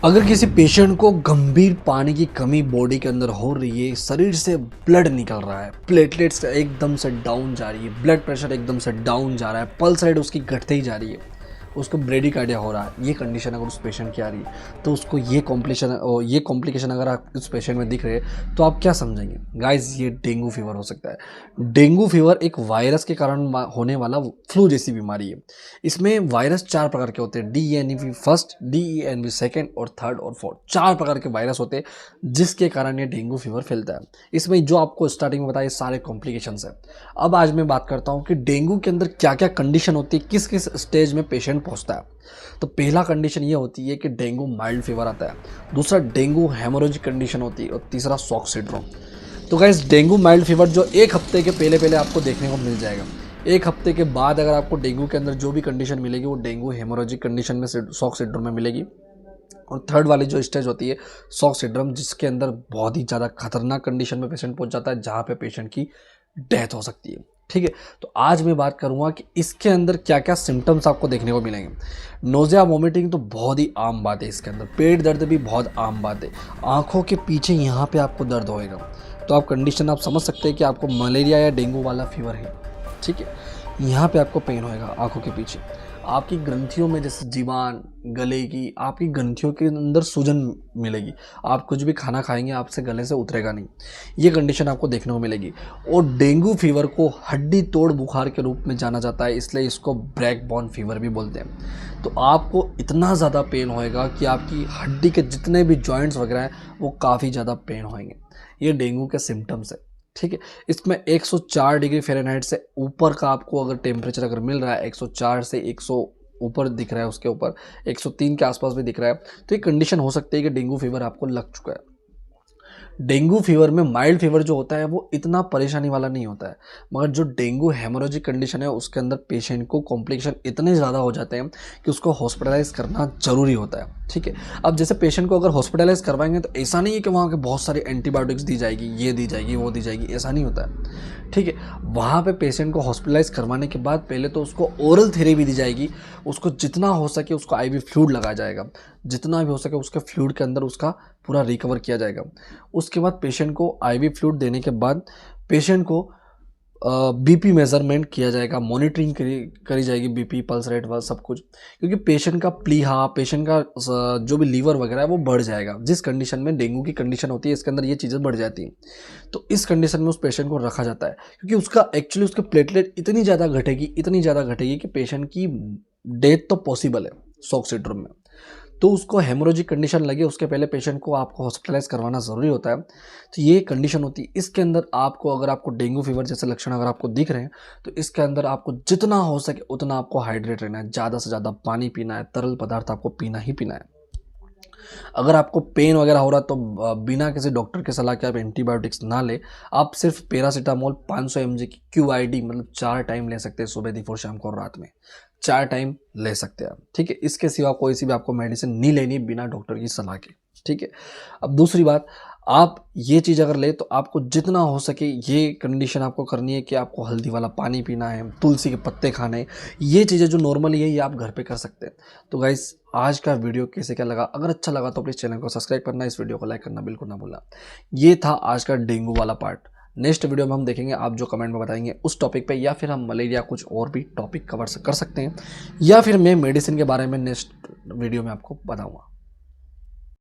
अगर किसी पेशेंट को गंभीर पानी की कमी बॉडी के अंदर हो रही है, शरीर से ब्लड निकल रहा है, प्लेटलेट्स एकदम से डाउन जा रही है, ब्लड प्रेशर एकदम से डाउन जा रहा है, पल्स रेट उसकी घटते ही जा रही है, उसको ब्रेडिकार्डिया हो रहा है, ये कंडीशन अगर उस पेशेंट की आ रही है तो उसको ये कॉम्प्लिकेशन अगर आप उस पेशेंट में दिख रहे हैं तो आप क्या समझेंगे? गाइज, ये डेंगू फीवर हो सकता है। डेंगू फीवर एक वायरस के कारण होने वाला फ्लू जैसी बीमारी है। इसमें वायरस 4 प्रकार के होते हैं, DENV फर्स्ट, DENV सेकेंड और थर्ड और फोर्थ, 4 प्रकार के वायरस होते हैं जिसके कारण ये डेंगू फीवर फैलता है। इसमें जो आपको स्टार्टिंग में बताया सारे कॉम्प्लिकेशंस हैं। अब आज मैं बात करता हूँ कि डेंगू के अंदर क्या क्या कंडीशन होती है, किस किस स्टेज में पेशेंट पहुँचता है। तो पहला कंडीशन ये होती है कि डेंगू माइल्ड फीवर आता है, दूसरा डेंगू हेमोरेजिक कंडीशन होती है और तीसरा शॉक सिंड्रोम। तो गाइस, डेंगू माइल्ड फीवर जो एक हफ्ते के पहले पहले आपको देखने को मिल जाएगा। एक हफ्ते के बाद अगर आपको डेंगू के अंदर जो भी कंडीशन मिलेगी वो डेंगू हेमोरेजिक कंडीशन में शॉक सिंड्रोम में मिलेगी। और थर्ड वाली जो स्टेज होती है शॉक सिंड्रोम, जिसके अंदर बहुत ही ज़्यादा खतरनाक कंडीशन में पेशेंट पहुंच जाता है, जहाँ पे पेशेंट की डेथ हो सकती है। ठीक है, तो आज मैं बात करूंगा कि इसके अंदर क्या क्या सिम्टम्स आपको देखने को मिलेंगे। नोज़िया वोमिटिंग तो बहुत ही आम बात है, इसके अंदर पेट दर्द भी बहुत आम बात है, आंखों के पीछे यहाँ पे आपको दर्द होएगा। तो आप कंडीशन आप समझ सकते हैं कि आपको मलेरिया या डेंगू वाला फीवर है। ठीक है, यहाँ पे आपको पेन होएगा आंखों के पीछे, आपकी ग्रंथियों में जैसे जीवान गले की, आपकी ग्रंथियों के अंदर सूजन मिलेगी, आप कुछ भी खाना खाएंगे आपसे गले से उतरेगा नहीं, ये कंडीशन आपको देखने को मिलेगी। और डेंगू फीवर को हड्डी तोड़ बुखार के रूप में जाना जाता है, इसलिए इसको ब्रैक बोन फीवर भी बोलते हैं। तो आपको इतना ज़्यादा पेन होएगा कि आपकी हड्डी के जितने भी जॉइंट्स वगैरह हैं वो काफ़ी ज़्यादा पेन होएंगे। ये डेंगू के सिम्टम्स है। ठीक है, इसमें 104 डिग्री फ़ारेनहाइट से ऊपर का आपको अगर टेम्परेचर अगर मिल रहा है, 104 से 100 ऊपर दिख रहा है, उसके ऊपर 103 के आसपास भी दिख रहा है, तो ये कंडीशन हो सकती है कि डेंगू फीवर आपको लग चुका है। डेंगू फीवर में माइल्ड फीवर जो होता है वो इतना परेशानी वाला नहीं होता है, मगर जो डेंगू हेमोरेजिक कंडीशन है उसके अंदर पेशेंट को कॉम्प्लिकेशन इतने ज़्यादा हो जाते हैं कि उसको हॉस्पिटलाइज करना ज़रूरी होता है। ठीक है, अब जैसे पेशेंट को अगर हॉस्पिटलाइज करवाएंगे तो ऐसा नहीं है कि वहाँ के बहुत सारी एंटीबायोटिक्स दी जाएगी, ये दी जाएगी, वो दी जाएगी, ऐसा नहीं होता है। ठीक है, वहाँ पे पेशेंट को हॉस्पिटलाइज करवाने के बाद पहले तो उसको ओरल थेरेपी दी जाएगी, उसको जितना हो सके उसको IV फ्लूइड लगाया जाएगा, जितना भी हो सके उसके फ्लूइड के अंदर उसका पूरा रिकवर किया जाएगा। उसके बाद पेशेंट को IV फ्लूइड देने के बाद पेशेंट को BP मेज़रमेंट किया जाएगा, मॉनिटरिंग करी जाएगी, BP पल्स रेट व सब कुछ, क्योंकि पेशेंट का प्लीहा, पेशेंट का जो भी लीवर वगैरह है वो बढ़ जाएगा। जिस कंडीशन में डेंगू की कंडीशन होती है इसके अंदर ये चीज़ें बढ़ जाती हैं, तो इस कंडीशन में उस पेशेंट को रखा जाता है, क्योंकि उसका एक्चुअली उसके प्लेटलेट इतनी ज़्यादा घटेगी कि पेशेंट की डेथ तो पॉसिबल है शॉक सिंड्रोम में। तो उसको हेमोरेजिक कंडीशन लगे उसके पहले पेशेंट को आपको हॉस्पिटलाइज करवाना ज़रूरी होता है। तो ये कंडीशन होती है। इसके अंदर आपको अगर आपको डेंगू फीवर जैसे लक्षण अगर आपको दिख रहे हैं तो इसके अंदर आपको जितना हो सके उतना आपको हाइड्रेट रहना है, ज़्यादा से ज़्यादा पानी पीना है, तरल पदार्थ आपको पीना ही पीना है। अगर आपको पेन वगैरह हो रहा है तो बिना किसी डॉक्टर के सलाह के आप एंटीबायोटिक्स ना ले, आप सिर्फ पैरासीटामोल 500 mg की QID मतलब 4 टाइम ले सकते हैं, सुबह दोपहर शाम को और रात में 4 टाइम ले सकते हैं आप। ठीक है, इसके सिवा कोई सी भी आपको मेडिसिन नहीं लेनी बिना डॉक्टर की सलाह के। ठीक है, अब दूसरी बात, आप ये चीज़ अगर ले तो आपको जितना हो सके ये कंडीशन आपको करनी है कि आपको हल्दी वाला पानी पीना है, तुलसी के पत्ते खाने हैं, ये चीज़ें जो नॉर्मली है ये आप घर पे कर सकते हैं। तो गाइस, आज का वीडियो कैसे क्या लगा? अगर अच्छा लगा तो प्लीज़ चैनल को सब्सक्राइब करना, इस वीडियो को लाइक करना बिल्कुल ना भूलना। ये था आज का डेंगू वाला पार्ट। नेक्स्ट वीडियो में हम देखेंगे आप जो कमेंट में बताएंगे उस टॉपिक पे, या फिर हम मलेरिया कुछ और भी टॉपिक कवर कर सकते हैं, या फिर मैं मेडिसिन के बारे में नेक्स्ट वीडियो में आपको बताऊँगा।